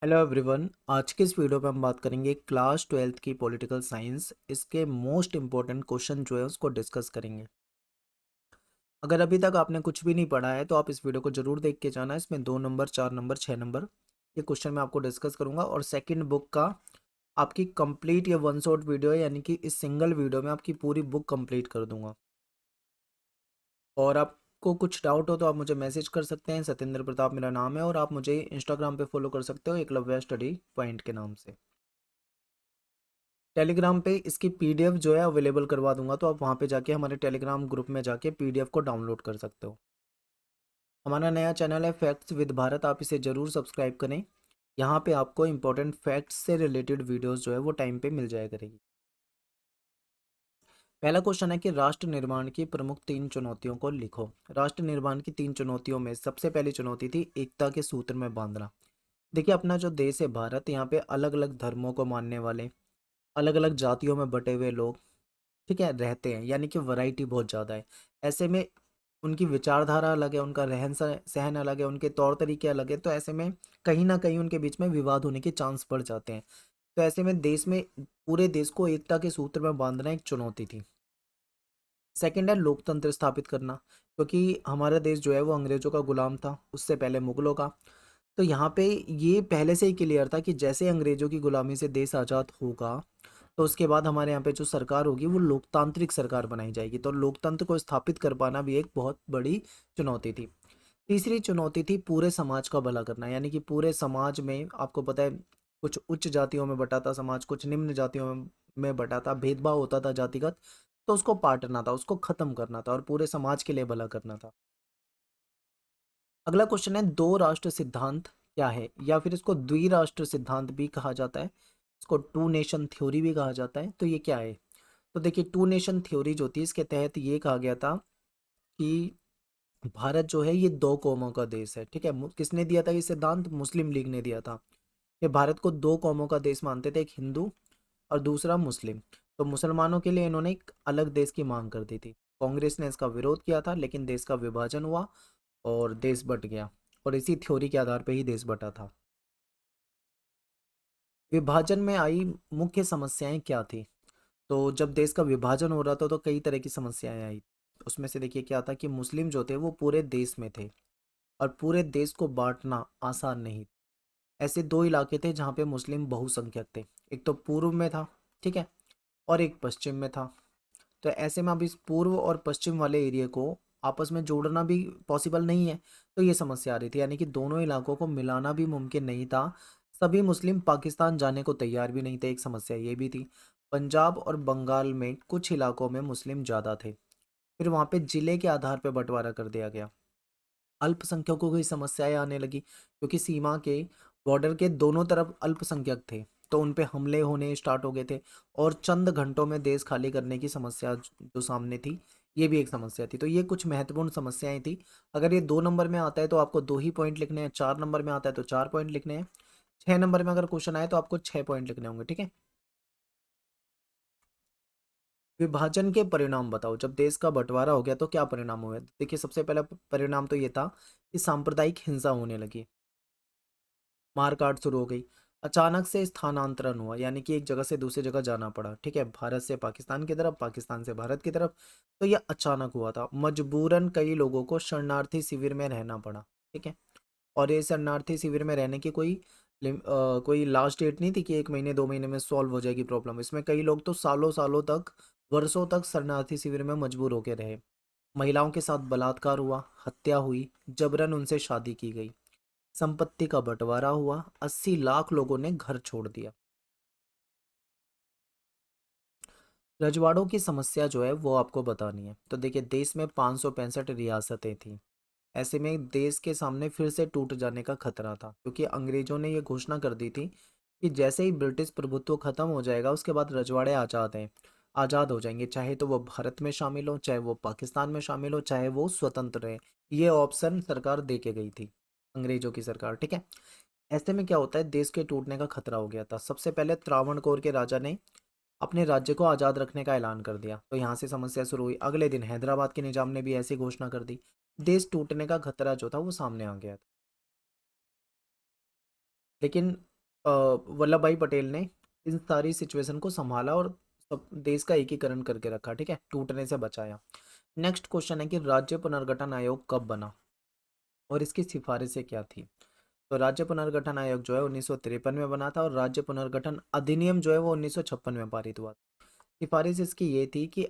Hello everyone. आज के इस वीडियो पे हम बात करेंगे क्लास ट्वेल्थ की पॉलिटिकल साइंस। इसके मोस्ट इम्पोर्टेंट क्वेश्चन जो है उसको डिस्कस करेंगे। अगर अभी तक आपने कुछ भी नहीं पढ़ा है तो आप इस वीडियो को जरूर देख के जाना। इसमें 2 नंबर, 4 नंबर, 6 नंबर ये क्वेश्चन मैं आपको डिस्कस करूंगा। और सेकंड बुक का आपकी कंप्लीट ये वन शॉट वीडियो है, यानी कि इस सिंगल वीडियो में आपकी पूरी बुक कंप्लीट कर दूंगा। और आपको कुछ डाउट हो तो आप मुझे मैसेज कर सकते हैं। सत्येंद्र प्रताप मेरा नाम है और आप मुझे इंस्टाग्राम पे फॉलो कर सकते हो एकलव्य स्टडी पॉइंट के नाम से। टेलीग्राम पे इसकी पीडीएफ जो है अवेलेबल करवा दूंगा, तो आप वहाँ पे जाके हमारे टेलीग्राम ग्रुप में जाके पीडीएफ को डाउनलोड कर सकते हो। हमारा नया चैनल है फैक्ट्स विद भारत, आप इसे ज़रूर सब्सक्राइब करें। यहाँ पे आपको इंपॉर्टेंट फैक्ट्स से रिलेटेड वीडियोस जो है वो टाइम पे मिल जाया करेगी। पहला क्वेश्चन है कि राष्ट्र निर्माण की प्रमुख 3 चुनौतियों को लिखो। राष्ट्र निर्माण की 3 चुनौतियों में सबसे पहली चुनौती थी एकता के सूत्र में बांधना। देखिए, अपना जो देश है भारत, यहाँ पे अलग अलग धर्मों को मानने वाले, अलग अलग जातियों में बटे हुए लोग, ठीक है, रहते हैं, यानी कि वैरायटी बहुत ज़्यादा है। ऐसे में उनकी विचारधारा अलग है, उनका रहन सहन अलग है, उनके तौर तरीके अलग है, तो ऐसे में कहीं ना कहीं उनके बीच में विवाद होने के चांस बढ़ जाते हैं। तो ऐसे में देश में पूरे देश को एकता के सूत्र में बांधना एक चुनौती थी। सेकंड है लोकतंत्र स्थापित करना, क्योंकि हमारा देश जो है वो अंग्रेजों का गुलाम था, उससे पहले मुगलों का। तो यहाँ पे ये पहले से ही क्लियर था कि जैसे अंग्रेजों की गुलामी से देश आज़ाद होगा तो उसके बाद हमारे यहाँ पे जो सरकार होगी वो लोकतांत्रिक सरकार बनाई जाएगी। तो लोकतंत्र को स्थापित कर पाना भी एक बहुत बड़ी चुनौती थी। तीसरी चुनौती थी पूरे समाज का भला करना, यानी कि पूरे समाज में आपको पता है कुछ उच्च जातियों में बटा था समाज, कुछ निम्न जातियों में बटा था, भेदभाव होता था जातिगत। तो उसको पाटना था, उसको खत्म करना था और पूरे समाज के लिए भला करना था। अगला क्वेश्चन है दो राष्ट्र सिद्धांत क्या है, या फिर इसको द्विराष्ट्र सिद्धांत भी कहा जाता है, इसको टू नेशन थ्योरी भी कहा जाता है। तो ये क्या है? तो देखिए, टू नेशन थ्योरी जो थी इसके तहत ये कहा गया था कि भारत जो है ये दो कौमों का देश है। ठीक है, किसने दिया था ये सिद्धांत? मुस्लिम लीग ने दिया था। ये भारत को दो कौमों का देश मानते थे, एक हिंदू और दूसरा मुस्लिम। तो मुसलमानों के लिए इन्होंने एक अलग देश की मांग कर दी थी। कांग्रेस ने इसका विरोध किया था, लेकिन देश का विभाजन हुआ और देश बट गया। और इसी थ्योरी के आधार पर ही देश बटा था। विभाजन में आई मुख्य समस्याएं क्या थी? तो जब देश का विभाजन हो रहा था तो कई तरह की समस्याएं आई। उसमें से देखिए क्या था कि मुस्लिम जो थे वो पूरे देश में थे और पूरे देश को बांटना आसान नहीं। ऐसे दो इलाके थे जहाँ पे मुस्लिम बहुसंख्यक थे। एक तो पूर्व में था, ठीक है, और एक पश्चिम में था। तो ऐसे में अब इस पूर्व और पश्चिम वाले एरिया को आपस में जोड़ना भी पॉसिबल नहीं है। तो ये समस्या आ रही थी, यानी कि दोनों इलाकों को मिलाना भी मुमकिन नहीं था। सभी मुस्लिम पाकिस्तान जाने को तैयार भी नहीं थे, एक समस्या ये भी थी। पंजाब और बंगाल में कुछ इलाकों में मुस्लिम ज़्यादा थे, फिर वहाँ पे जिले के आधार पर बंटवारा कर दिया गया। अल्पसंख्यकों की समस्याएं आने लगी, क्योंकि सीमा के बॉर्डर के दोनों तरफ अल्पसंख्यक थे, तो उन पे हमले होने स्टार्ट हो गए थे। और चंद घंटों में देश खाली करने की समस्या जो सामने थी, ये भी एक समस्या थी। तो ये कुछ महत्वपूर्ण समस्याएं थी। अगर ये 2 नंबर में आता है तो आपको 2 ही पॉइंट लिखने हैं, 4 नंबर में आता है तो 4 पॉइंट लिखने हैं, 6 नंबर में अगर क्वेश्चन आए तो आपको 6 पॉइंट लिखने होंगे। ठीक है, विभाजन के परिणाम बताओ। जब देश का बंटवारा हो गया तो क्या परिणाम हुए? देखिए, सबसे पहला परिणाम तो ये था कि सांप्रदायिक हिंसा होने लगी, मारकाट शुरू हो गई। अचानक से स्थानांतरण हुआ, यानी कि एक जगह से दूसरी जगह जाना पड़ा। ठीक है, भारत से पाकिस्तान की तरफ, पाकिस्तान से भारत की तरफ। तो यह अचानक हुआ था। मजबूरन कई लोगों को शरणार्थी शिविर में रहना पड़ा। ठीक है, और ये शरणार्थी शिविर में रहने की कोई लास्ट डेट नहीं थी कि 1 महीने 2 महीने में सॉल्व हो जाएगी प्रॉब्लम। इसमें कई लोग तो सालों सालों तक, वर्षों तक शरणार्थी शिविर में मजबूर होकर रहे। महिलाओं के साथ बलात्कार हुआ, हत्या हुई, जबरन उनसे शादी की गई, संपत्ति का बंटवारा हुआ, 80 लाख लोगों ने घर छोड़ दिया। रजवाड़ों की समस्या जो है वो आपको बतानी है। तो देखिए, देश में 565 रियासतें थी। ऐसे में देश के सामने फिर से टूट जाने का खतरा था, क्योंकि अंग्रेजों ने ये घोषणा कर दी थी कि जैसे ही ब्रिटिश प्रभुत्व खत्म हो जाएगा उसके बाद रजवाड़े आज़ाद हो जाएंगे, चाहे तो वो भारत में शामिल हो, चाहे वो पाकिस्तान में शामिल हो, चाहे वो स्वतंत्र रहे। ये ऑप्शन सरकार दे के गई थी, अंग्रेजों की सरकार। ठीक है, ऐसे में क्या होता है, देश के टूटने का खतरा हो गया था। सबसे पहले त्रावणकोर के राजा ने अपने राज्य को आज़ाद रखने का ऐलान कर दिया, तो यहाँ से समस्या शुरू हुई। अगले दिन हैदराबाद के निजाम ने भी ऐसी घोषणा कर दी। देश टूटने का खतरा जो था वो सामने आ गया था। लेकिन वल्लभ भाई पटेल ने इन सारी सिचुएशन को संभाला और सब देश का एकीकरण करके रखा, ठीक है, टूटने से बचाया। नेक्स्ट क्वेश्चन है कि राज्य पुनर्गठन आयोग कब बना और इसकी सिफारिशें क्या थी। तो राज्य पुनर्गठन आयोग जो है 1953 में बना था और राज्य पुनर्गठन अधिनियम जो है वो 1956 में पारित हुआ। सिफारिश इसकी ये थी कि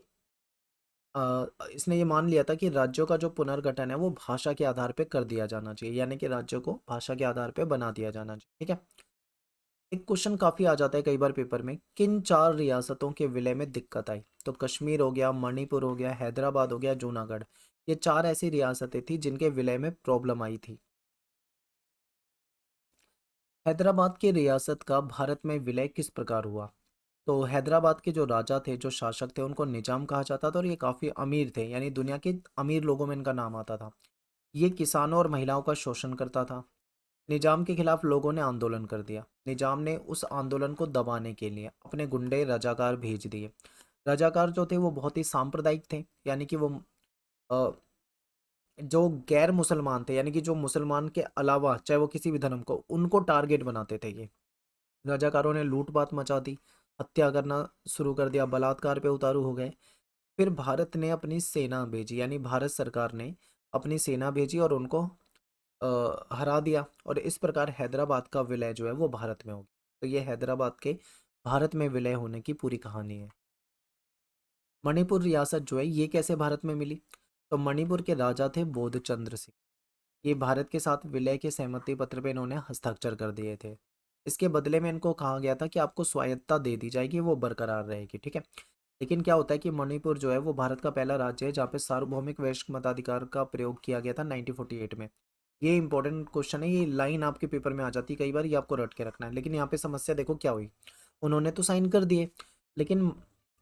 इसने ये मान लिया था कि राज्यों का जो पुनर्गठन है वो भाषा के आधार पे कर दिया जाना चाहिए, यानी कि राज्यों को भाषा के आधार पे बना दिया जाना चाहिए, ठीक है। एक क्वेश्चन काफी आ जाता है कई बार पेपर में, किन 4 रियासतों के विलय में दिक्कत आई। तो कश्मीर हो गया, मणिपुर हो गया, हैदराबाद हो गया, जूनागढ़। ये 4 ऐसी रियासतें थी जिनके विलय में प्रॉब्लम आई थी। हैदराबाद की रियासत का भारत में विलय किस प्रकार हुआ। तो हैदराबाद के जो राजा थे, जो शासक थे, उनको निजाम कहा जाता था और ये काफी अमीर थे, यानी दुनिया के अमीर लोगों में इनका नाम आता था। ये किसानों और महिलाओं का शोषण करता था। निजाम के खिलाफ लोगों ने आंदोलन कर दिया। निजाम ने उस आंदोलन को दबाने के लिए अपने गुंडे रजाकार भेज दिए। रजाकार जो थे वो बहुत ही सांप्रदायिक थे, यानी कि वो अ, जो गैर मुसलमान थे, यानी कि जो मुसलमान के अलावा चाहे वो किसी भी धर्म को, उनको टारगेट बनाते थे ये। रजाकारों ने लूटपाट मचा दी, हत्या करना शुरू कर दिया, बलात्कार पे उतारू हो गए। फिर भारत ने अपनी सेना भेजी, यानी भारत सरकार ने अपनी सेना भेजी और उनको हरा दिया और इस प्रकार हैदराबाद का विलय जो है वो भारत में हो गया। तो ये हैदराबाद के भारत में विलय होने की पूरी कहानी है। मणिपुर रियासत जो है ये कैसे भारत में मिली। तो मणिपुर के राजा थे बोधचंद्र सिंह। ये भारत के साथ विलय के सहमति पत्र पे इन्होंने हस्ताक्षर कर दिए थे। इसके बदले में इनको कहा गया था कि आपको स्वायत्तता दे दी जाएगी, वो बरकरार रहेगी, ठीक है। लेकिन क्या होता है कि मणिपुर जो है वो भारत का पहला राज्य है जहाँ पे सार्वभौमिक वैश्विक मताधिकार का प्रयोग किया गया था 1948 में। ये इंपॉर्टेंट क्वेश्चन है, ये लाइन आपके पेपर में आ जाती है कई बार, ये आपको रट के रखना है। लेकिन यहाँ पे समस्या देखो क्या हुई, उन्होंने तो साइन कर दिए, लेकिन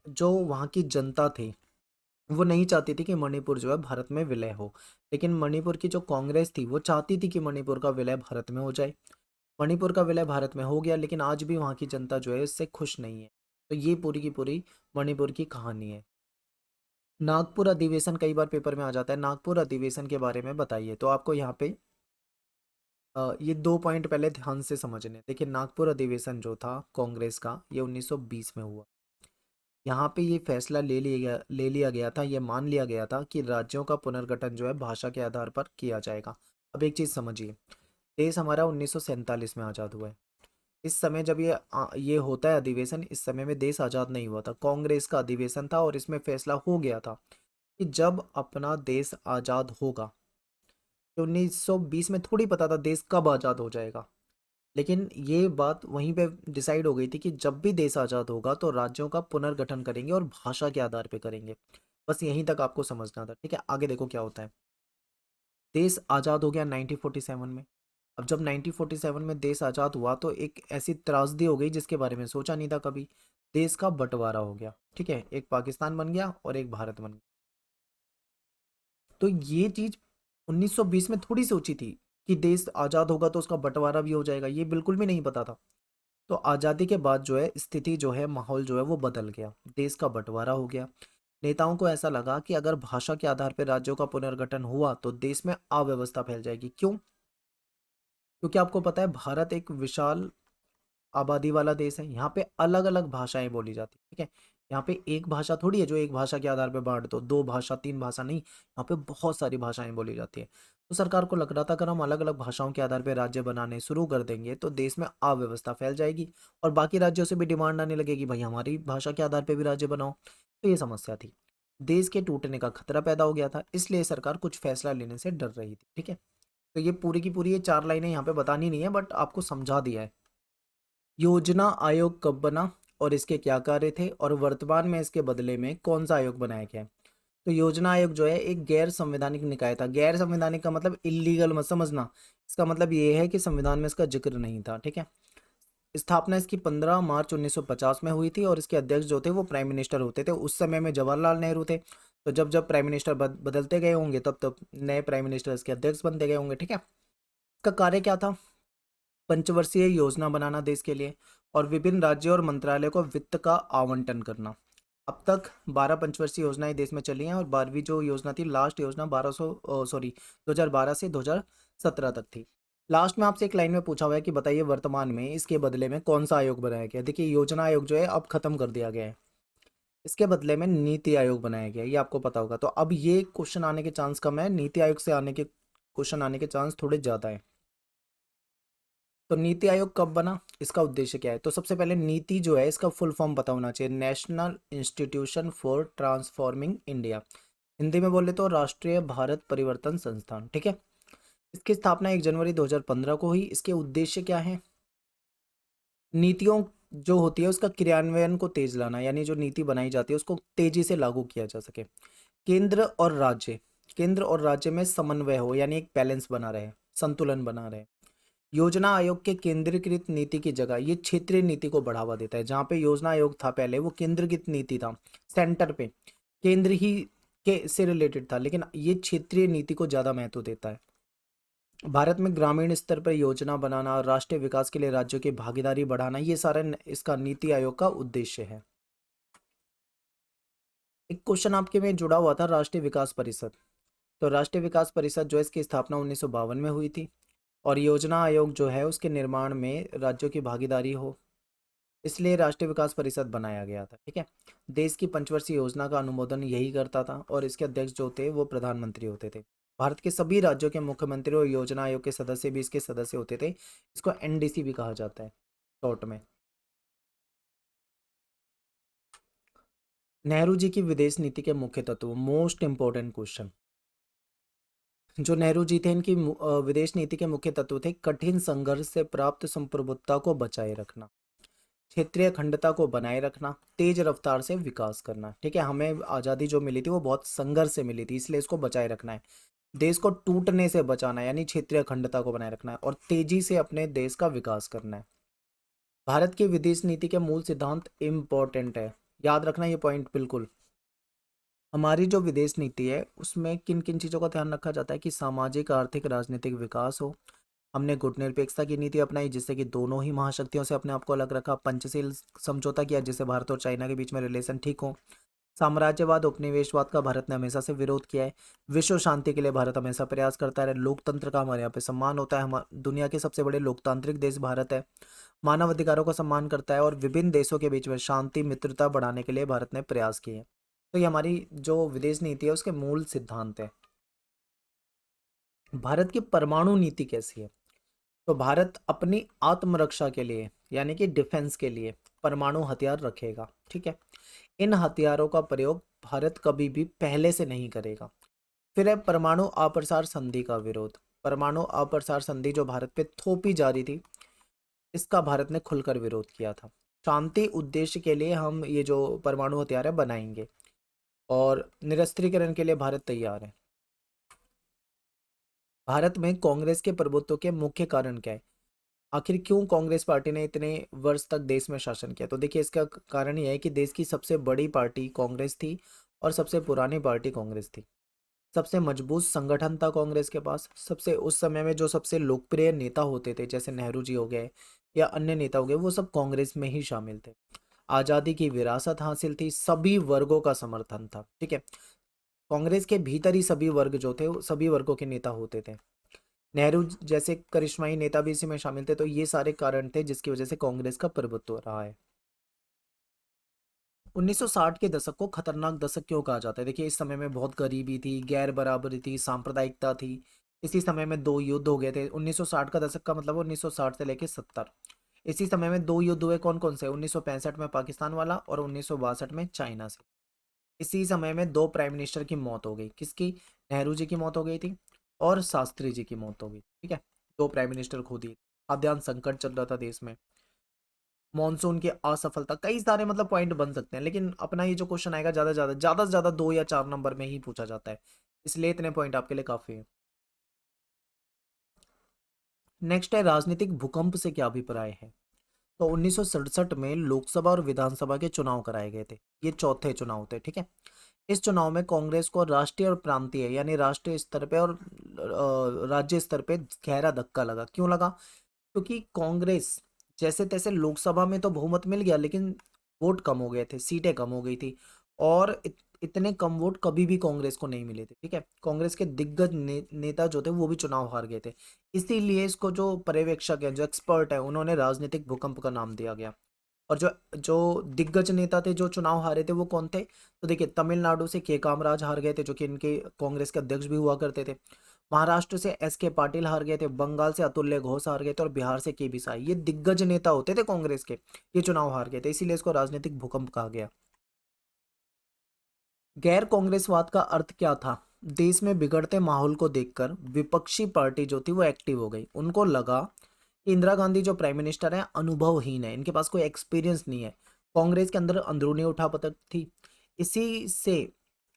जो वहाँ की जनता थी वो नहीं चाहती थी कि मणिपुर जो है भारत में विलय हो। लेकिन मणिपुर की जो कांग्रेस थी वो चाहती थी कि मणिपुर का विलय भारत में हो जाए। मणिपुर का विलय भारत में हो गया, लेकिन आज भी वहाँ की जनता जो है इससे खुश नहीं है। तो ये पूरी की पूरी मणिपुर की कहानी है। नागपुर अधिवेशन कई बार पेपर में आ जाता है, नागपुर अधिवेशन के बारे में बताइए। तो आपको यहाँ पे ये 2 पॉइंट पहले ध्यान से समझने। देखिए नागपुर अधिवेशन जो था कांग्रेस का, ये 1920 में हुआ। यहाँ पे ये फैसला ले लिया गया था, ये मान लिया गया था कि राज्यों का पुनर्गठन जो है भाषा के आधार पर किया जाएगा। अब एक चीज़ समझिए, देश हमारा 1947 में आज़ाद हुआ है। इस समय जब ये होता है अधिवेशन, इस समय में देश आज़ाद नहीं हुआ था, कांग्रेस का अधिवेशन था और इसमें फैसला हो गया था कि जब अपना देश आज़ाद होगा। तो 1920 में थोड़ी पता था देश कब आज़ाद हो जाएगा, लेकिन ये बात वहीं पे डिसाइड हो गई थी कि जब भी देश आज़ाद होगा तो राज्यों का पुनर्गठन करेंगे और भाषा के आधार पे करेंगे। बस यहीं तक आपको समझना था, ठीक है। आगे देखो क्या होता है। देश आज़ाद हो गया 1947 में। अब जब 1947 में देश आज़ाद हुआ तो एक ऐसी त्रासदी हो गई जिसके बारे में सोचा नहीं था कभी। देश का बंटवारा हो गया, ठीक है, एक पाकिस्तान बन गया और एक भारत बन गया। तो ये चीज 1920 में थोड़ी सोची थी कि देश आज़ाद होगा तो उसका बंटवारा भी हो जाएगा, ये बिल्कुल भी नहीं पता था। तो आज़ादी के बाद जो है स्थिति जो है, माहौल जो है वो बदल गया, देश का बंटवारा हो गया। नेताओं को ऐसा लगा कि अगर भाषा के आधार पर राज्यों का पुनर्गठन हुआ तो देश में अव्यवस्था फैल जाएगी। क्यों? क्योंकि आपको पता है भारत एक विशाल आबादी वाला देश है, यहाँ पे अलग अलग भाषाएं बोली जाती है, ठीक है। यहाँ पे एक भाषा थोड़ी है जो एक भाषा के आधार पे बांट दो, 2 भाषा 3 भाषा नहीं, यहाँ पे बहुत सारी भाषाएं बोली जाती है। तो सरकार को लग रहा था अगर हम अलग अलग भाषाओं के आधार पे राज्य बनाने शुरू कर देंगे तो देश में अव्यवस्था फैल जाएगी और बाकी राज्यों से भी डिमांड आने लगेगी, भाई हमारी भाषा के आधार पर भी राज्य बनाओ। तो ये समस्या थी, देश के टूटने का खतरा पैदा हो गया था, इसलिए सरकार कुछ फैसला लेने से डर रही थी, ठीक है। तो ये पूरी की पूरी ये 4 लाइनें यहाँ पे बतानी नहीं है, बट आपको समझा दिया है। योजना आयोग कब बना और इसके क्या कार्य थे और वर्तमान में इसके बदले में कौन सा आयोग बनाया गया है। तो योजना आयोग जो है एक गैर संवैधानिक निकाय था। गैर संवैधानिक का मतलब इलीगल मत समझना, इसका मतलब ये है कि संविधान में इसका जिक्र नहीं था, ठीक है। स्थापना इसकी 15 मार्च 1950 में हुई थी और इसके अध्यक्ष जो थे वो प्राइम मिनिस्टर होते थे। उस समय में जवाहरलाल नेहरू थे, तो जब जब प्राइम मिनिस्टर बदलते गए होंगे तब तब नए प्राइम मिनिस्टर इसके अध्यक्ष बनते गए होंगे, ठीक है। इसका कार्य क्या था? पंचवर्षीय योजना बनाना देश के लिए और विभिन्न राज्यों और मंत्रालय को वित्त का आवंटन करना। अब तक 12 पंचवर्षीय योजनाएं देश में चली हैं और 12वीं जो योजना थी, लास्ट योजना 2012 से 2017 तक थी। लास्ट में आपसे एक लाइन में पूछा हुआ है कि बताइए वर्तमान में इसके बदले में कौन सा आयोग बनाया गया है। देखिए योजना आयोग जो है अब खत्म कर दिया गया है, इसके बदले में नीति आयोग बनाया गया है, ये आपको पता होगा। तो अब ये क्वेश्चन आने के चांस कम है, नीति आयोग से आने के क्वेश्चन आने के चांस थोड़े ज्यादा है। तो नीति आयोग कब बना, इसका उद्देश्य क्या है? तो सबसे पहले नीति जो है इसका फुल फॉर्म पता होना चाहिए, national institution for transforming India, Hindi में बोले तो राष्ट्रीय भारत परिवर्तन संस्थान, ठीक है। इसकी स्थापना 1 जनवरी 2015 को हुई। इसके उद्देश्य क्या है? नीतियों जो होती है उसका क्रियान्वयन को तेज लाना, यानी जो नीति बनाई जाती है उसको तेजी से लागू किया जा सके। केंद्र और राज्य, केंद्र और राज्य में समन्वय हो, यानी एक बैलेंस बना रहे, संतुलन बना रहे। योजना आयोग के केंद्रीकृत नीति की जगह ये क्षेत्रीय नीति को बढ़ावा देता है। जहाँ पे योजना आयोग था पहले वो केंद्रीकृत नीति था, सेंटर पे केंद्र ही के से रिलेटेड था, लेकिन ये क्षेत्रीय नीति को ज्यादा महत्व देता है। भारत में ग्रामीण स्तर पर योजना बनाना, राष्ट्रीय विकास के लिए राज्यों की भागीदारी बढ़ाना, ये सारा इसका नीति आयोग का उद्देश्य है। एक क्वेश्चन आपके में जुड़ा हुआ था, राष्ट्रीय विकास परिषद। तो राष्ट्रीय विकास परिषद जो है इसकी स्थापना 1952 में हुई थी, और योजना आयोग जो है उसके निर्माण में राज्यों की भागीदारी हो, इसलिए राष्ट्रीय विकास परिषद बनाया गया था, ठीक है। देश की पंचवर्षीय योजना का अनुमोदन यही करता था, और इसके अध्यक्ष जो थे वो प्रधानमंत्री होते थे। भारत के सभी राज्यों के मुख्यमंत्री और योजना आयोग के सदस्य भी इसके सदस्य होते थे। इसको एनडीसी भी कहा जाता है शॉर्ट में। नेहरू जी की विदेश नीति के मुख्य तत्व, मोस्ट इंपॉर्टेंट क्वेश्चन। जो नेहरू जी थे इनकी विदेश नीति के मुख्य तत्व थे, कठिन संघर्ष से प्राप्त संप्रभुत्ता को बचाए रखना, क्षेत्रीय अखंडता को बनाए रखना, तेज रफ्तार से विकास करना, ठीक है। हमें आज़ादी जो मिली थी वो बहुत संघर्ष से मिली थी, इसलिए इसको बचाए रखना है। देश को टूटने से बचाना है, यानी क्षेत्रीय अखंडता को बनाए रखना है, और तेजी से अपने देश का विकास करना है। भारत की विदेश नीति के मूल सिद्धांत इम्पोर्टेंट है, याद रखना ये पॉइंट बिल्कुल। हमारी जो विदेश नीति है उसमें किन किन चीज़ों का ध्यान रखा जाता है कि सामाजिक, आर्थिक, राजनीतिक विकास हो। हमने गुटनिरपेक्षता की नीति अपनाई, जिससे कि दोनों ही महाशक्तियों से अपने आप को अलग रखा। पंचशील समझौता किया, जिससे भारत और चाइना के बीच में रिलेशन ठीक हो। साम्राज्यवाद, उपनिवेशवाद का भारत ने हमेशा से विरोध किया है। विश्व शांति के लिए भारत हमेशा प्रयास करता है। लोकतंत्र का हमारे यहाँ पे सम्मान होता है, हम दुनिया के सबसे बड़े लोकतांत्रिक देश भारत है। मानव अधिकारों का सम्मान करता है, और विभिन्न देशों के बीच में शांति, मित्रता बढ़ाने के लिए भारत ने प्रयास किए हैं। तो ये हमारी जो विदेश नीति है उसके मूल सिद्धांत है। भारत की परमाणु नीति कैसी है? तो भारत अपनी आत्मरक्षा के लिए, यानी कि डिफेंस के लिए परमाणु हथियार रखेगा, ठीक है। इन हथियारों का प्रयोग भारत कभी भी पहले से नहीं करेगा। फिर है परमाणु अप्रसार संधि का विरोध। परमाणु अप्रसार संधि जो भारत पे थोपी जा रही थी, इसका भारत ने खुलकर विरोध किया था। शांति उद्देश्य के लिए हम ये जो परमाणु हथियार है बनाएंगे, और निरस्त्रीकरण के लिए भारत तैयार है। भारत में कांग्रेस के प्रभुत्व के मुख्य कारण क्या है? आखिर क्यों कांग्रेस पार्टी ने इतने वर्ष तक देश में शासन किया? तो देखिए इसका कारण यह है कि देश की सबसे बड़ी पार्टी कांग्रेस थी, और सबसे पुरानी पार्टी कांग्रेस थी। सबसे मजबूत संगठन था कांग्रेस के पास। सबसे उस समय में जो सबसे लोकप्रिय नेता होते थे, जैसे नेहरू जी हो गए या अन्य नेता हो गए, वो सब कांग्रेस में ही शामिल थे। आजादी की विरासत हासिल थी, सभी वर्गों का समर्थन था, ठीक है। कांग्रेस के भीतर ही सभी वर्ग जो थे वो सभी वर्गों के नेता होते थे। नेहरू जैसे करिश्माई नेता भी इसी में शामिल थे। तो ये सारे कारण थे जिसकी वजह से कांग्रेस का प्रभुत्व रहा है। 1960 के दशक को खतरनाक दशक क्यों कहा जाता है? देखिए इस समय में बहुत गरीबी थी, गैर बराबरी थी, सांप्रदायिकता थी। इसी समय में दो युद्ध हो गए थे। 1960 का दशक का मतलब 1960 से लेके 70। इसी समय में दो युद्ध हुए, कौन कौन से? 1965 में पाकिस्तान वाला, और 1962 में चाइना से। इसी समय में दो प्राइम मिनिस्टर की मौत हो गई। किसकी? नेहरू जी की मौत हो गई थी, और शास्त्री जी की मौत हो गई, ठीक है। दो प्राइम मिनिस्टर खो दिए। खाद्यान्न संकट चल रहा था देश में, मॉनसून की असफलता, कई सारे मतलब पॉइंट बन सकते हैं, लेकिन अपना ये जो क्वेश्चन आएगा ज्यादा से ज्यादा 2 या 4 नंबर में ही पूछा जाता है, इसलिए इतने पॉइंट आपके लिए काफी है। नेक्स्ट है राजनीतिक भूकंप से क्या अभिप्राय है? तो 1967 में लोकसभा और विधानसभा के चुनाव कराए गए थे। ये चौथे चुनाव थे, ठीक है। इस चुनाव में कांग्रेस को राष्ट्रीय और प्रांतीय, यानी राष्ट्रीय स्तर पे और राज्य स्तर पे गहरा धक्का लगा। क्यों लगा? क्योंकि कांग्रेस जैसे तैसे लोकसभा में तो बहुमत मिल गया, लेकिन वोट कम हो गए थे, सीटें कम हो गई थी। और इतने कम वोट कभी भी कांग्रेस को नहीं मिले थे। ठीक है, कांग्रेस के दिग्गज नेता जो थे वो भी चुनाव हार गए थे। इसीलिए इसको जो पर्यवेक्षक है, जो एक्सपर्ट है, उन्होंने राजनीतिक भूकंप का नाम दिया गया। और जो जो दिग्गज नेता थे जो चुनाव हारे थे वो कौन थे? तो देखिए, तमिलनाडु से के कामराज हार गए थे, जो कि इनके कांग्रेस के अध्यक्ष भी हुआ करते थे। महाराष्ट्र से एस के पाटिल हार गए थे, बंगाल से अतुल्य घोष हार गए थे, और बिहार से के बी साई, ये दिग्गज नेता होते थे कांग्रेस के, ये चुनाव हार गए थे, इसीलिए इसको राजनीतिक भूकंप कहा गया। गैर कांग्रेसवाद का अर्थ क्या था? देश में बिगड़ते माहौल को देखकर विपक्षी पार्टी जो थी वो एक्टिव हो गई। उनको लगा कि इंदिरा गांधी जो प्राइम मिनिस्टर है अनुभवहीन है, इनके पास कोई एक्सपीरियंस नहीं है, कांग्रेस के अंदर अंदरूनी उठापतक थी, इसी से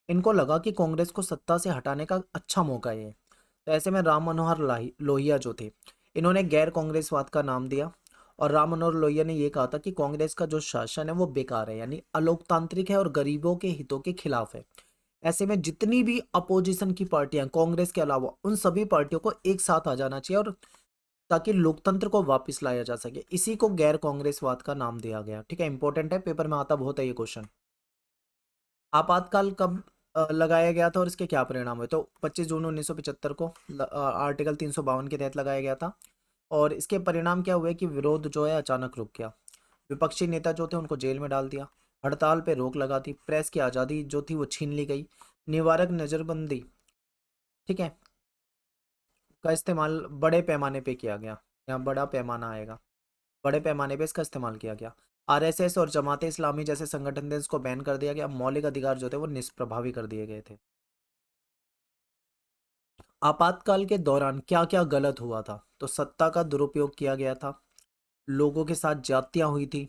इनको लगा कि कांग्रेस को सत्ता से हटाने का अच्छा मौका है। तो ऐसे में राम मनोहर लोहिया जो थे, इन्होंने गैर कांग्रेसवाद का नाम दिया। और राम मनोहर लोहिया ने यह कहा था कि कांग्रेस का जो शासन है वो बेकार है, यानी अलोकतांत्रिक है और गरीबों के हितों के खिलाफ है। ऐसे में जितनी भी अपोजिशन की पार्टियां कांग्रेस के अलावा, उन सभी पार्टियों को एक साथ आ जाना चाहिए, और ताकि लोकतंत्र को वापस लाया जा सके, इसी को गैर कांग्रेसवाद का नाम दिया गया। ठीक है, इंपॉर्टेंट है, पेपर में आता बहुत है ये क्वेश्चन। आपातकाल कब लगाया गया था और इसके क्या परिणाम हुए? तो 25 जून 1975 को आर्टिकल 352 के तहत लगाया गया था। और इसके परिणाम क्या हुए कि विरोध जो है अचानक रुक गया, विपक्षी नेता जो थे उनको जेल में डाल दिया, हड़ताल पे रोक लगा दी, प्रेस की आज़ादी जो थी वो छीन ली गई, निवारक नजरबंदी, ठीक है, का इस्तेमाल बड़े पैमाने पे किया गया। यहाँ बड़ा पैमाना आएगा, बड़े पैमाने पे इसका इस्तेमाल किया गया। आरएसएस और जमाते इस्लामी जैसे संगठन थे, इसको बैन कर दिया गया, मौलिक अधिकार जो थे वो निष्प्रभावी कर दिए गए थे। आपातकाल के दौरान क्या क्या गलत हुआ था? तो सत्ता का दुरुपयोग किया गया था, लोगों के साथ ज्यादतियां हुई थी,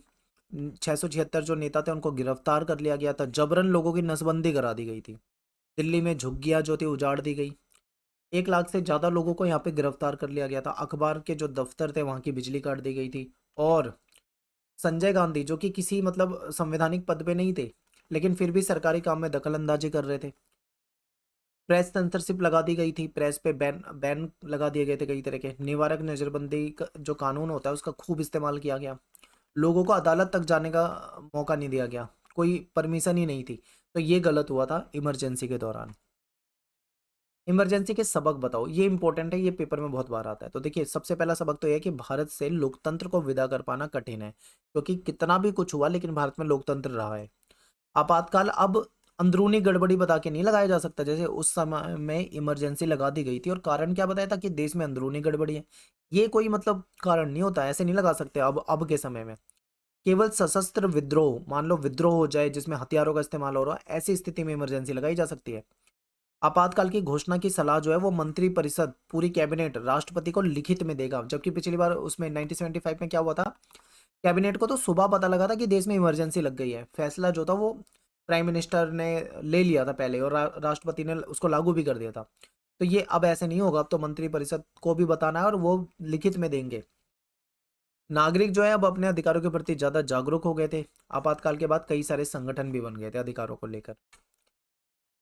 676 जो नेता थे उनको गिरफ्तार कर लिया गया था, जबरन लोगों की नसबंदी करा दी गई थी, दिल्ली में झुग्गियां जो थी उजाड़ दी गई, 1 लाख से ज्यादा लोगों को यहाँ पे गिरफ्तार कर लिया गया था, अखबार के जो दफ्तर थे वहां की बिजली काट दी गई थी। और संजय गांधी जो कि किसी मतलब संवैधानिक पद पे नहीं थे, लेकिन फिर भी सरकारी काम में दखल अंदाजी कर रहे थे, प्रेस सेंसरशिप लगा दी गई थी, प्रेस पे बैन बैन लगा दिए गए थे कई तरह के, निवारक नजरबंदी जो कानून होता है उसका खूब इस्तेमाल किया गया, लोगों को अदालत तक जाने का मौका नहीं दिया गया, कोई परमिशन ही नहीं थी। तो ये गलत हुआ था इमरजेंसी के दौरान। इमरजेंसी के सबक बताओ, ये इंपॉर्टेंट है, ये पेपर में बहुत बार आता है। तो देखिए, सबसे पहला सबक तो यह है कि भारत से लोकतंत्र को विदा कर पाना कठिन है, क्योंकि कितना भी कुछ हुआ लेकिन भारत में लोकतंत्र रहा है। आपातकाल अब अंदरूनी गड़बड़ी बता के नहीं लगाया जा सकता, जैसे उस समय में इमरजेंसी लगा दी गई थी और कारण क्या बताया था कि देश में अंदरूनी गड़बड़ी है, ये कोई मतलब कारण नहीं होता, ऐसे नहीं लगा सकते अब के समय में। केवल सशस्त्र विद्रोह, मान लो विद्रोह हो जाए जिसमें हथियारों का इस्तेमाल हो रहा है, ऐसी स्थिति में इमरजेंसी लगाई जा सकती है। आपातकाल की घोषणा की सलाह जो है वो मंत्री परिषद, पूरी कैबिनेट राष्ट्रपति को लिखित में देगा, जबकि पिछली बार उसमें 1975 में क्या हुआ था, कैबिनेट को तो सुबह पता लगा था कि देश में इमरजेंसी लग गई है, फैसला जो था वो प्राइम मिनिस्टर ने ले लिया था पहले, और राष्ट्रपति ने उसको लागू भी कर दिया था। तो ये अब ऐसे नहीं होगा, अब तो मंत्री परिषद को भी बताना है और वो लिखित में देंगे। नागरिक जो है अब अपने अधिकारों के प्रति ज्यादा जागरूक हो गए थे, आपातकाल के बाद कई सारे संगठन भी बन गए थे अधिकारों को लेकर।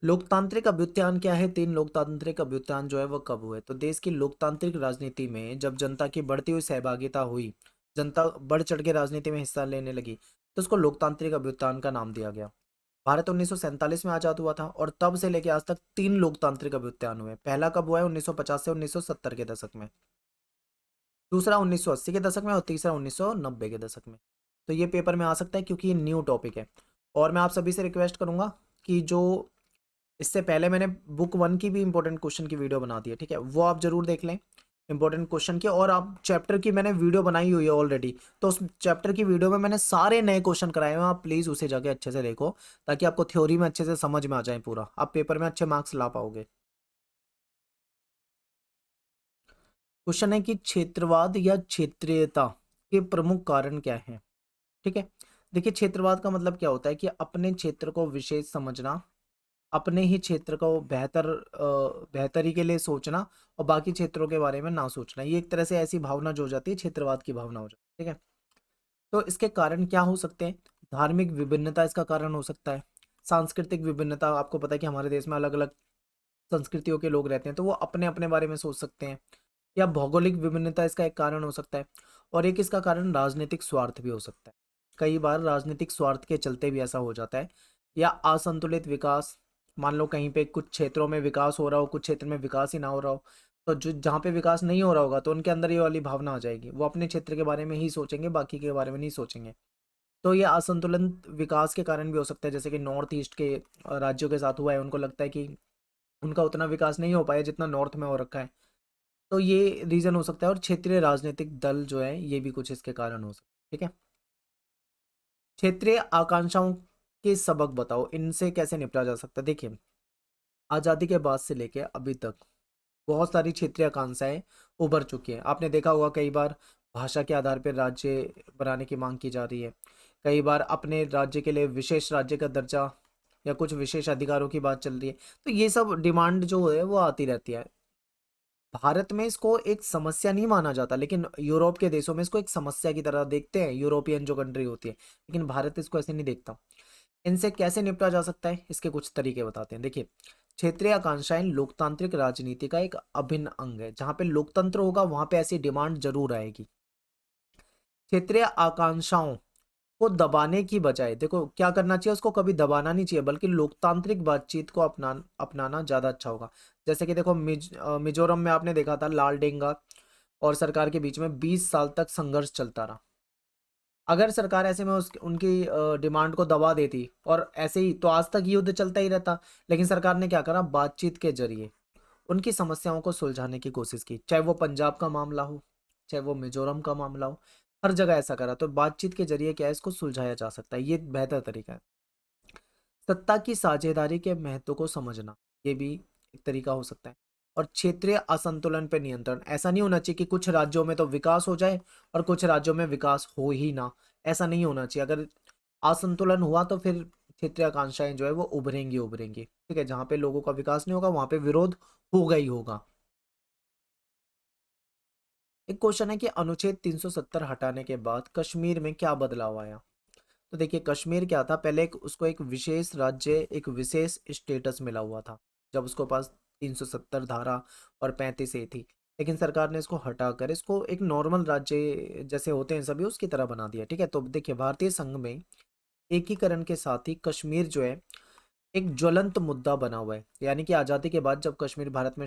लोकतांत्रिक अभ्युत्थान क्या है? 3 लोकतांत्रिक अभ्युत्थान जो है वो कब हुए? तो देश की लोकतांत्रिक राजनीति में जब जनता की बढ़ती हुई सहभागिता हुई, जनता बढ़ चढ़ के राजनीति में हिस्सा लेने लगी, तो उसको लोकतांत्रिक अभ्युत्थान का नाम दिया गया। भारत 1947 में आजाद हुआ था और तब से लेकर आज तक 3 लोकतांत्रिक अभ्युत्थान हुए। पहला कब हुआ है? 1950 से 1970 के दशक में, दूसरा 1980 के दशक में, और तीसरा 1990 के दशक में। तो ये पेपर में आ सकता है क्योंकि ये न्यू टॉपिक है। और मैं आप सभी से रिक्वेस्ट करूंगा कि जो इससे पहले मैंने बुक 1 की भी इंपॉर्टेंट क्वेश्चन की वीडियो बना दी है, ठीक है, वो आप जरूर देख लें इंपॉर्टेंट क्वेश्चन की। और आप चैप्टर की मैंने वीडियो बनाई हुई है ऑलरेडी, तो उस चैप्टर की वीडियो में मैंने सारे नए क्वेश्चन कराए हुए हैं, आप प्लीज़ उसे जाके अच्छे से देखो, ताकि आपको थ्योरी में अच्छे से समझ में आ जाए पूरा, आप पेपर में अच्छे मार्क्स ला पाओगे। क्वेश्चन है कि क्षेत्रवाद या क्षेत्रीयता के प्रमुख कारण क्या है? ठीक है, देखिए, क्षेत्रवाद का मतलब क्या होता है कि अपने क्षेत्र को विशेष समझना, अपने ही क्षेत्र को बेहतरी के लिए सोचना, और बाकी क्षेत्रों के बारे में ना सोचना, ये एक तरह से ऐसी भावना जो हो जाती है, क्षेत्रवाद की भावना हो जाती है। ठीक है, तो इसके कारण क्या हो सकते हैं? धार्मिक विभिन्नता इसका कारण हो सकता है, सांस्कृतिक विभिन्नता, आपको पता है कि हमारे देश में अलग अलग संस्कृतियों के लोग रहते हैं, तो वो अपने अपने बारे में सोच सकते हैं। या भौगोलिक विभिन्नता इसका एक कारण हो सकता है, और एक इसका कारण राजनीतिक स्वार्थ भी हो सकता है। कई बार राजनीतिक स्वार्थ के चलते भी ऐसा हो जाता है या असंतुलित विकास, मान लो कहीं पे कुछ क्षेत्रों में विकास हो रहा हो, कुछ क्षेत्र में विकास ही ना हो रहा हो, तो जो जहाँ पे विकास नहीं हो रहा होगा तो उनके अंदर ये वाली भावना आ जाएगी, वो अपने क्षेत्र के बारे में ही सोचेंगे, बाकी के बारे में नहीं सोचेंगे। तो ये असंतुलन विकास के कारण भी हो सकता है, जैसे कि नॉर्थ ईस्ट के राज्यों के साथ हुआ है, उनको लगता है कि उनका उतना विकास नहीं हो पाया जितना नॉर्थ में हो रखा है। तो ये रीजन हो सकता है, और क्षेत्रीय राजनीतिक दल जो है ये भी कुछ इसके कारण हो सकता है। ठीक है, क्षेत्रीय आकांक्षाओं के सबक बताओ, इनसे कैसे निपटा जा सकता है। देखिए, आज़ादी के बाद से लेके अभी तक बहुत सारी क्षेत्रीय आकांक्षाएं उभर चुकी हैं। आपने देखा होगा कई बार भाषा के आधार पर राज्य बनाने की मांग की जा रही है, कई बार अपने राज्य के लिए विशेष राज्य का दर्जा या कुछ विशेष अधिकारों की बात चल रही है। तो ये सब डिमांड जो है वो आती रहती है। भारत में इसको एक समस्या नहीं माना जाता, लेकिन यूरोप के देशों में इसको एक समस्या की तरह देखते हैं, यूरोपियन जो कंट्री होती है, लेकिन भारत इसको ऐसे नहीं देखता। इनसे कैसे निपटा जा सकता है, इसके कुछ तरीके बताते हैं। देखिए, क्षेत्रीय आकांक्षाएं लोकतांत्रिक राजनीति का एक अभिन्न अंग है। जहां पे लोकतंत्र होगा वहां पे ऐसी डिमांड जरूर आएगी। क्षेत्रीय आकांक्षाओं को दबाने की बजाय देखो क्या करना चाहिए, उसको कभी दबाना नहीं चाहिए, बल्कि लोकतांत्रिक बातचीत को अपनाना ज्यादा अच्छा होगा। जैसे कि देखो मिजोरम में आपने देखा था लाल डेंगा और सरकार के बीच में 20 साल तक संघर्ष चलता रहा। अगर सरकार ऐसे में उनकी डिमांड को दबा देती और ऐसे ही, तो आज तक युद्ध चलता ही रहता। लेकिन सरकार ने क्या करा, बातचीत के जरिए उनकी समस्याओं को सुलझाने की कोशिश की, चाहे वो पंजाब का मामला हो, चाहे वो मिजोरम का मामला हो, हर जगह ऐसा करा। तो बातचीत के जरिए क्या है, इसको सुलझाया जा सकता है, ये बेहतर तरीका है। सत्ता की साझेदारी के महत्व को समझना, ये भी एक तरीका हो सकता है। और क्षेत्रीय असंतुलन पर नियंत्रण, ऐसा नहीं होना चाहिए कि कुछ राज्यों में तो विकास हो जाए और कुछ राज्यों में विकास हो ही ना, ऐसा नहीं होना चाहिए। अगर असंतुलन हुआ तो फिर क्षेत्रीय आकांक्षाएं जो है वो उभरेंगी उभरेंगी। ठीक है, जहां पे लोगों का विकास नहीं होगा वहां पे विरोध होगा ही होगा। एक क्वेश्चन है कि अनुच्छेद 370 हटाने के बाद कश्मीर में क्या बदलाव आया। तो देखिए, कश्मीर क्या था, पहले उसको एक विशेष राज्य, एक विशेष स्टेटस मिला हुआ था जब उसको पास 370 धारा और 35 ए थी। लेकिन सरकार ने इसको हटाकर इसको एक नॉर्मल राज्य जैसे होते हैं सभी उसकी तरह बना दिया। ठीक है, तो देखिए भारतीय संघ में एकीकरण के साथ ही कश्मीर जो है एक ज्वलंत मुद्दा बना हुआ है। यानी कि आज़ादी के बाद जब कश्मीर भारत में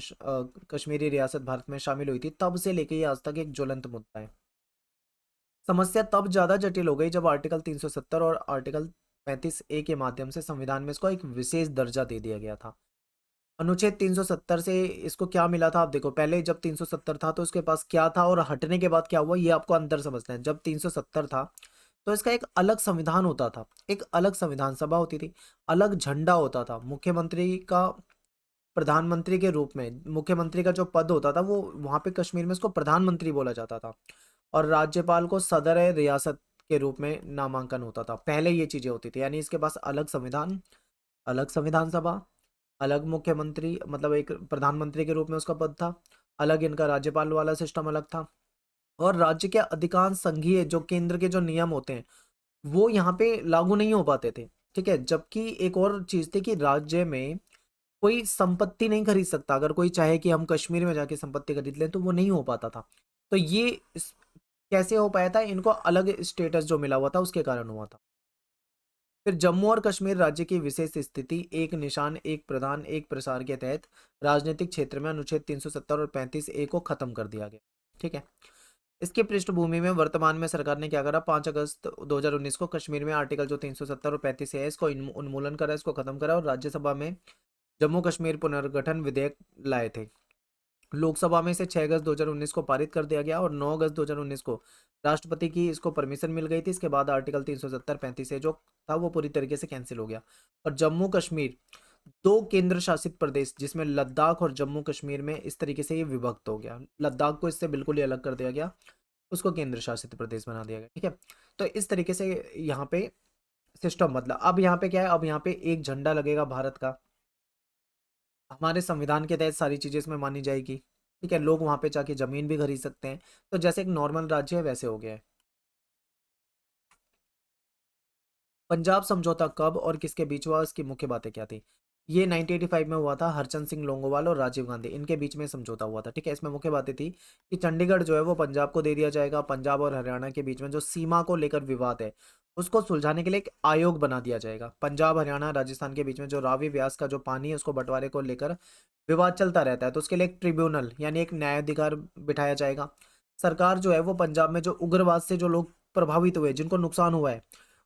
कश्मीरी रियासत भारत में शामिल हुई थी, तब से लेके ये आज तक एक ज्वलंत मुद्दा है। समस्या तब ज्यादा जटिल हो गई जब आर्टिकल 370 और आर्टिकल 35 ए के माध्यम से संविधान में इसको एक विशेष दर्जा दे दिया गया था। अनुच्छेद 370 से इसको क्या मिला था, आप देखो पहले जब 370 था तो उसके पास क्या था, और हटने के बाद क्या हुआ, ये आपको अंतर समझना है। जब 370 था तो इसका एक अलग संविधान होता था, एक अलग संविधान सभा होती थी, अलग झंडा होता था, मुख्यमंत्री का, प्रधानमंत्री के रूप में मुख्यमंत्री का जो पद होता था वो वहां पे कश्मीर में उसको प्रधानमंत्री बोला जाता था, और राज्यपाल को सदर रियासत के रूप में नामांकन होता था। पहले ये चीजें होती थी, यानी इसके पास अलग संविधान, अलग संविधान सभा, अलग मुख्यमंत्री, मतलब एक प्रधानमंत्री के रूप में उसका पद था, अलग इनका राज्यपाल वाला सिस्टम अलग था। और राज्य के अधिकांश संघीय जो केंद्र के जो नियम होते हैं वो यहाँ पे लागू नहीं हो पाते थे। ठीक है, जबकि एक और चीज थी कि राज्य में कोई संपत्ति नहीं खरीद सकता, अगर कोई चाहे कि हम कश्मीर में जाके संपत्ति खरीद लें तो वो नहीं हो पाता था। तो ये कैसे हो पाया था, इनको अलग स्टेटस जो मिला हुआ था उसके कारण हुआ था। फिर जम्मू और कश्मीर राज्य की विशेष स्थिति, एक निशान एक प्रधान एक प्रसार के तहत राजनीतिक क्षेत्र में अनुच्छेद 370 और 35 ए को खत्म कर दिया गया। ठीक है, इसके पृष्ठभूमि में वर्तमान में सरकार ने क्या करा, 5 अगस्त 2019 को कश्मीर में आर्टिकल जो 370 और 35 है इसको उन्मूलन करा, इसको खत्म करा, और राज्यसभा में जम्मू कश्मीर पुनर्गठन विधेयक लाए थे। लोकसभा में इसे 6 अगस्त 2019 को पारित कर दिया गया, और 9 अगस्त 2019 को राष्ट्रपति की इसको परमिशन मिल गई थी। इसके बाद आर्टिकल 370 35 जो था वो पूरी तरीके से कैंसिल हो गया, और जम्मू कश्मीर दो केंद्र शासित प्रदेश, जिसमें लद्दाख और जम्मू कश्मीर में इस तरीके से ये विभक्त हो गया। लद्दाख को इससे बिल्कुल ही अलग कर दिया गया, उसको केंद्र शासित प्रदेश बना दिया गया। ठीक है, तो इस तरीके से यहाँ पे सिस्टम बदला। अब यहाँ पे क्या है, अब यहाँ पे एक झंडा लगेगा भारत का, हमारे संविधान के तहत सारी चीजें इसमें मानी जाएगी। ठीक है, लोग वहां पे जाके जमीन भी खरीद सकते हैं, तो जैसे एक नॉर्मल राज्य है वैसे हो गया है। पंजाब समझौता कब और किसके बीच हुआ, इसकी मुख्य बातें क्या थी। ये 1985 में हुआ था, हरचंद सिंह लोंगोवाल और राजीव गांधी इनके बीच में समझौता हुआ था। ठीक है, इसमें मुख्य बातें थी कि चंडीगढ़ जो है वो पंजाब को दे दिया जाएगा, पंजाब और हरियाणा के बीच में जो सीमा को लेकर विवाद है उसको सुलझाने के लिए एक आयोग बना दिया जाएगा। पंजाब हरियाणा राजस्थान के बीच में जो रावी व्यास का जो पानी है उसको बंटवारे को लेकर विवाद चलता रहता है, तो उसके लिए एक ट्रिब्यूनल यानी एक न्यायाधिकार बिठाया जाएगा। सरकार जो है वो पंजाब में जो उग्रवाद से जो लोग प्रभावित हुए, जिनको नुकसान हुआ है,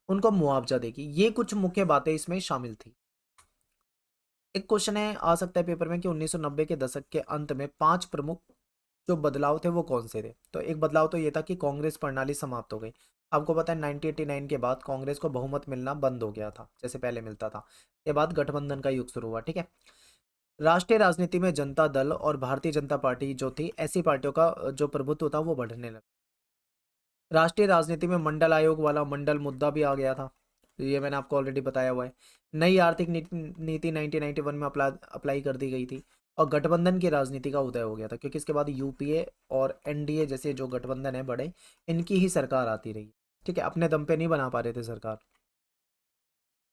उनको मुआवजा देगी। ये कुछ मुख्य बातें इसमें शामिल थी। एक क्वेश्चन है आ सकता है पेपर में कि 1990 के दशक के अंत में 5 प्रमुख जो बदलाव थे वो कौन से थे। तो एक बदलाव तो ये था कि कांग्रेस प्रणाली समाप्त हो गई। आपको पता है 1989 के बाद कांग्रेस को बहुमत मिलना बंद हो गया था, जैसे पहले मिलता था। के बाद गठबंधन का युग शुरू हुआ, ठीक है। राष्ट्रीय राजनीति में जनता दल और भारतीय जनता पार्टी जो थी, ऐसी पार्टियों का जो प्रभुत्व था वो बढ़ने लगा। राष्ट्रीय राजनीति में मंडल आयोग वाला मंडल मुद्दा भी आ गया था, ये मैंने आपको ऑलरेडी बताया हुआ है। नई आर्थिक नीति 1991 में अप्लाई कर दी गई थी। और गठबंधन की राजनीति का उदय हो गया था, क्योंकि इसके बाद यूपीए और एनडीए जैसे जो गठबंधन है बड़े, इनकी ही सरकार आती रही। ठीक है, अपने दम पे नहीं बना पा रहे थे सरकार।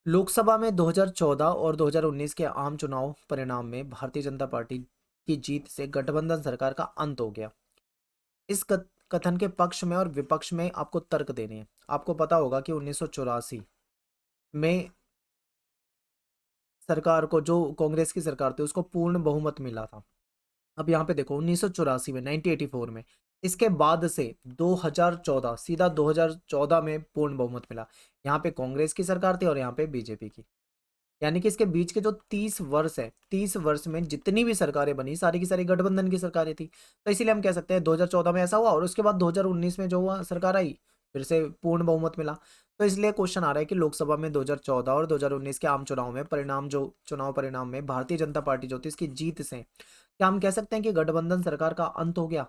लोकसभा में 2014 और 2019 के आम चुनाव परिणाम में भारतीय जनता पार्टी की जीत से गठबंधन सरकार का अंत हो गया। इस कथन के पक्ष में और विपक्ष में आपको तर्क देने हैं। आपको पता होगा कि 1984 में सरकार को, जो कांग्रेस की सरकार थी, उसको पूर्ण बहुमत मिला था। अब यहाँ पे देखो 1984 में, 1984 में, इसके बाद से 2014, सीधा 2014 में पूर्ण बहुमत मिला। यहाँ पे कांग्रेस की सरकार थी और यहाँ पे बीजेपी की। यानी कि इसके बीच के जो 30 वर्ष है, 30 वर्ष में जितनी भी सरकारें बनी, सारी की सारी गठबंधन की सरकारें थी। तो इसीलिए हम कह सकते हैं 2014 में ऐसा हुआ और उसके बाद 2019 में जो हुआ सरकार आई, फिर से पूर्ण बहुमत मिला। तो इसलिए क्वेश्चन आ रहा है कि लोकसभा में 2014 और 2019 के आम चुनाव में परिणाम, जो चुनाव परिणाम में भारतीय जनता पार्टी जो थी, इसकी जीत से क्या हम कह सकते हैं कि गठबंधन सरकार का अंत हो गया?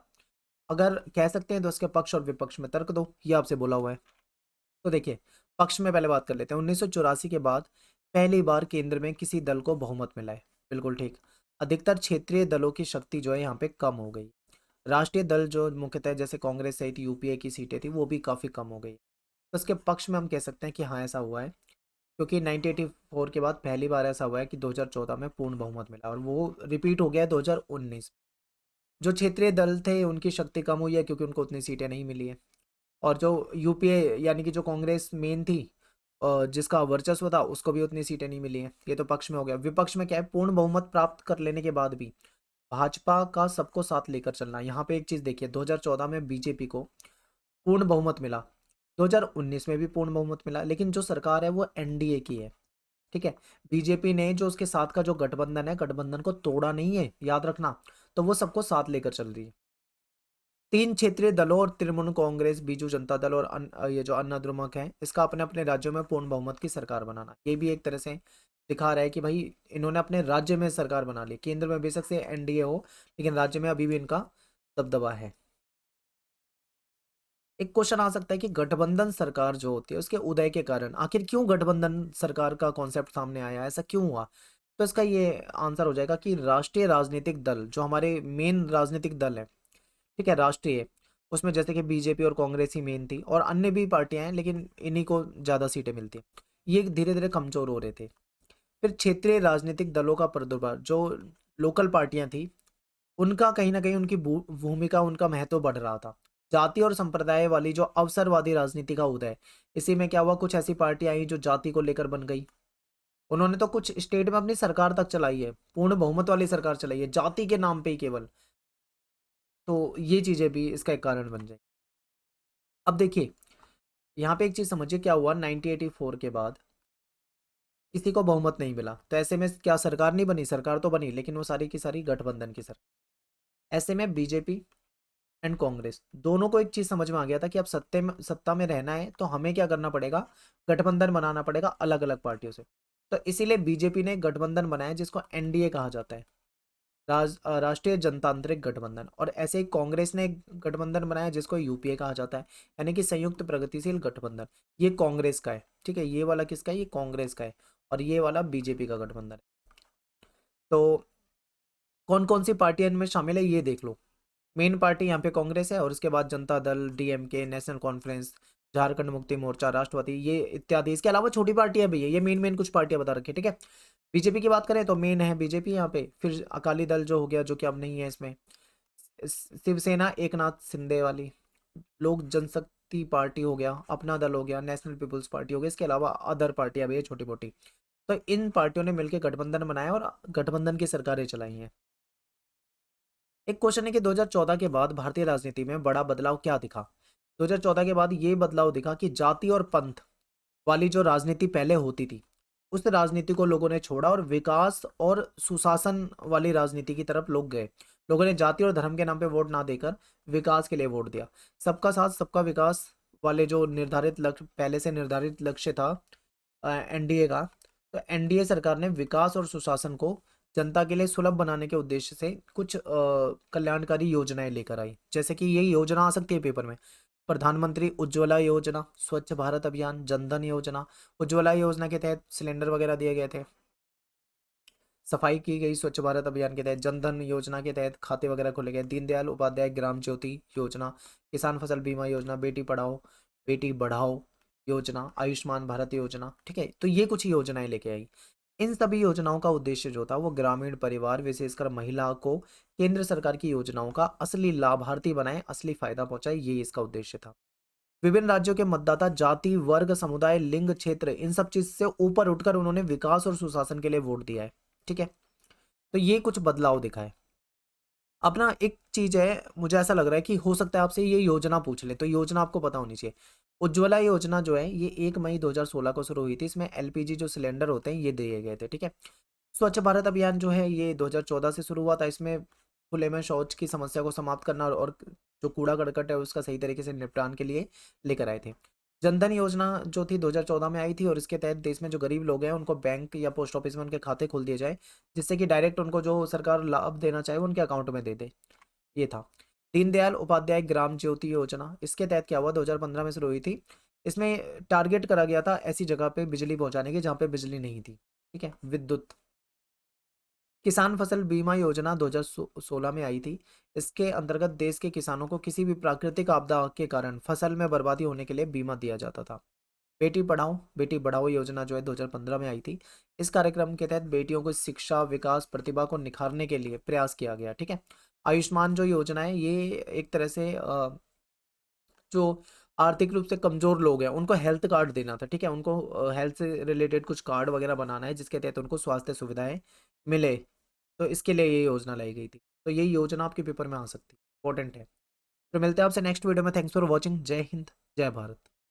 अगर कह सकते हैं तो इसके पक्ष और विपक्ष में तर्क दो, ये आपसे बोला हुआ है। तो देखिए, पक्ष में पहले बात कर लेते हैं। 1984 के बाद पहली बार केंद्र में किसी दल को बहुमत मिला है, बिल्कुल ठीक। अधिकतर क्षेत्रीय दलों की शक्ति जो है यहाँ पे कम हो गई। राष्ट्रीय दल जो मुख्यतः जैसे कांग्रेस सहित यूपीए की सीटें थी, वो भी काफी कम हो गई। तो इसके पक्ष में हम कह सकते हैं कि हाँ, ऐसा हुआ है, क्योंकि 1984 के बाद पहली बार ऐसा हुआ है कि 2014 में पूर्ण बहुमत मिला और वो रिपीट हो गया है 2019। जो क्षेत्रीय दल थे उनकी शक्ति कम हुई है, क्योंकि उनको उतनी सीटें नहीं मिली है। और जो यूपीए यानी कि जो कांग्रेस मेन थी, जिसका वर्चस्व था, उसको भी उतनी सीटें नहीं मिली हैं। ये तो पक्ष में हो गया। विपक्ष में क्या है, पूर्ण बहुमत प्राप्त कर लेने के बाद भी भाजपा का सबको साथ लेकर चलना। यहाँ पे एक चीज देखिए, 2014 में बीजेपी को पूर्ण बहुमत मिला, 2019 में भी पूर्ण बहुमत मिला, लेकिन जो सरकार है वो एनडीए की है। ठीक है, बीजेपी ने जो उसके साथ का जो गठबंधन है, गठबंधन को तोड़ा नहीं है, याद रखना। तो वो सबको साथ लेकर चल रही है। 3 क्षेत्रीय दलों और तृणमूल कांग्रेस, बीजू जनता दल और ये जो अन्य द्रमुक है, इसका अपने अपने राज्यों में पूर्ण बहुमत की सरकार बनाना, ये भी एक तरह से दिखा रहा है कि भाई इन्होंने अपने राज्य में सरकार बना ली। केंद्र में बेशक से एनडीए हो, लेकिन राज्य में अभी भी इनका दबदबा है। एक क्वेश्चन आ सकता है कि गठबंधन सरकार जो होती है उसके उदय के कारण आखिर क्यों गठबंधन सरकार का कॉन्सेप्ट सामने आया, ऐसा क्यों हुआ? तो इसका ये आंसर हो जाएगा कि राष्ट्रीय राजनीतिक दल, जो हमारे मेन राजनीतिक दल है, ठीक है, राष्ट्रीय, उसमें जैसे कि बीजेपी और कांग्रेस ही मेन थी और अन्य भी पार्टियां हैं, लेकिन इन्हीं को ज्यादा सीटें मिलती हैं, ये धीरे धीरे कमजोर हो रहे थे। फिर क्षेत्रीय राजनीतिक दलों का प्रादुर्भाव, जो लोकल पार्टियां थी, उनका कहीं ना कहीं उनकी भूमिका, उनका महत्व बढ़ रहा था। जाति और संप्रदाय वाली जो अवसरवादी राजनीति का उदय, इसी में क्या हुआ, कुछ ऐसी पार्टियां आई जो जाति को लेकर बन गई। उन्होंने तो कुछ स्टेट में अपनी सरकार तक चलाई है, पूर्ण बहुमत वाली सरकार चलाई है, जाति के नाम पे ही केवल। तो ये चीजें भी इसका एक कारण बन जाए। अब देखिए, यहाँ पे एक चीज समझिए, क्या हुआ 1984 के बाद किसी को बहुमत नहीं मिला, तो ऐसे में क्या सरकार नहीं बनी? सरकार तो बनी, लेकिन वो सारी की सारी गठबंधन की सरकार। ऐसे में बीजेपी एंड कांग्रेस दोनों को एक चीज समझ में आ गया था कि अब सत्ता में रहना है तो हमें क्या करना पड़ेगा, गठबंधन बनाना पड़ेगा अलग अलग पार्टियों से। तो इसीलिए बीजेपी ने गठबंधन बनाया जिसको एनडीए कहा जाता है, राष्ट्रीय जनतांत्रिक गठबंधन। और ऐसे ही कांग्रेस ने एक गठबंधन बनाया जिसको यूपीए कहा जाता है, यानी कि संयुक्त प्रगतिशील गठबंधन। ये कांग्रेस का है, ठीक है, ये वाला किसका है, ये कांग्रेस का है। और ये वाला बीजेपी का गठबंधन है। तो कौन कौन सी पार्टियां इनमें शामिल है ये देख लो। मेन पार्टी यहाँ पे कांग्रेस है और उसके बाद Janata Dal, DMK, national conference, Jharkhand Mukti Morcha, राष्ट्रवादी, ये इत्यादि। इसके अलावा छोटी पार्टियां भी है, ये मेन मेन कुछ पार्टियां बता रखी है, ठीक है। बीजेपी की बात करें तो मेन है बीजेपी यहाँ पे, फिर अकाली दल जो हो गया, जो कि अब नहीं है इसमें, शिवसेना एक नाथ शिंदे वाली, लोक जनशक्ति क्रांति पार्टी हो गया, अपना दल हो गया, नेशनल पीपुल्स पार्टी हो गया, इसके अलावा अदर पार्टियां भी है छोटी मोटी। तो इन पार्टियों ने मिलकर गठबंधन बनाया और गठबंधन की सरकारें चलाई हैं। एक क्वेश्चन है कि 2014 के बाद भारतीय राजनीति में बड़ा बदलाव क्या दिखा। 2014 के बाद ये बदलाव दिखा कि जाति और पंथ वाली जो राजनीति पहले होती थी, उस राजनीति को लोगों ने छोड़ा और विकास और सुशासन वाली राजनीति की तरफ लोग गए। लोगों ने जाति और धर्म के नाम पे वोट ना देकर विकास के लिए वोट दिया। सबका साथ सबका विकास वाले जो निर्धारित लक्ष्य, पहले से निर्धारित लक्ष्य था एनडीए का, तो एनडीए सरकार ने विकास और सुशासन को जनता के लिए सुलभ बनाने के उद्देश्य से कुछ कल्याणकारी योजनाएं लेकर आई। जैसे कि ये योजना आ सकती है पेपर में, प्रधानमंत्री उज्ज्वला योजना, स्वच्छ भारत अभियान, जनधन योजना। उज्ज्वला योजना के तहत सिलेंडर वगैरह दिए गए थे, सफाई की गई। स्वच्छ भारत अभियान के तहत, जनधन योजना के तहत खाते वगैरह खोले गए। दीनदयाल उपाध्याय ग्राम ज्योति योजना, किसान फसल बीमा योजना, बेटी पढ़ाओ बेटी बढ़ाओ योजना, आयुष्मान भारत योजना। ठीक है, तो ये कुछ योजनाएं लेके आई। इन सभी योजनाओं का उद्देश्य जो था वो ग्रामीण परिवार, विशेषकर महिला को केंद्र सरकार की योजनाओं का असली लाभार्थी बनाए, असली फायदा पहुंचाए, ये इसका उद्देश्य था। विभिन्न राज्यों के मतदाता जाति, वर्ग, समुदाय, लिंग, क्षेत्र, इन सब चीज से ऊपर उठकर उन्होंने विकास और सुशासन के लिए वोट दिया है। ठीक है, तो ये कुछ बदलाव दिखा है। अब ना एक चीज है, मुझे ऐसा लग रहा है कि हो सकता है आपसे ये योजना पूछ ले, तो योजना आपको पता होनी चाहिए। उज्ज्वला योजना जो है ये 1 मई 2016 को शुरू हुई थी। इसमें एलपीजी जो सिलेंडर होते हैं ये दिए गए थे। ठीक है, स्वच्छ भारत अभियान जो है ये 2014 से शुरू हुआ था। इसमें खुले में शौच की समस्या को समाप्त करना और जो कूड़ा करकट है उसका सही तरीके से निपटान के लिए लेकर आए थे। जनधन योजना जो थी 2014 में आई थी, और इसके तहत देश में जो गरीब लोग हैं उनको बैंक या पोस्ट ऑफिस में उनके खाते खोल दिए जाए, जिससे कि डायरेक्ट उनको जो सरकार लाभ देना चाहे वो उनके अकाउंट में दे दे। ये था। दीनदयाल उपाध्याय ग्राम ज्योति योजना, इसके तहत क्या हुआ, 2015 में शुरू हुई थी। इसमें टारगेट करा गया था ऐसी जगह पे बिजली पहुंचाने की जहाँ पे बिजली नहीं थी। ठीक है, विद्युत। किसान फसल बीमा योजना 2016 में आई थी। इसके अंतर्गत देश के किसानों को किसी भी प्राकृतिक आपदा के कारण फसल में बर्बादी होने के लिए बीमा दिया जाता था। बेटी पढ़ाओ बेटी बढ़ाओ योजना जो है 2015 में आई थी। इस कार्यक्रम के तहत बेटियों को शिक्षा, विकास, प्रतिभा को निखारने के लिए प्रयास किया गया। ठीक है, आयुष्मान जो योजना है ये एक तरह से जो आर्थिक रूप से कमजोर लोग हैं उनको हेल्थ कार्ड देना था। ठीक है, उनको हेल्थ से रिलेटेड कुछ कार्ड वगैरह बनाना है जिसके तहत उनको स्वास्थ्य सुविधाएं मिले, तो इसके लिए ये योजना लाई गई थी। तो ये योजना आपके पेपर में आ सकती है, इंपॉर्टेंट है। तो मिलते हैं आपसे नेक्स्ट वीडियो में। Thanks for watching. जय हिंद, जय भारत।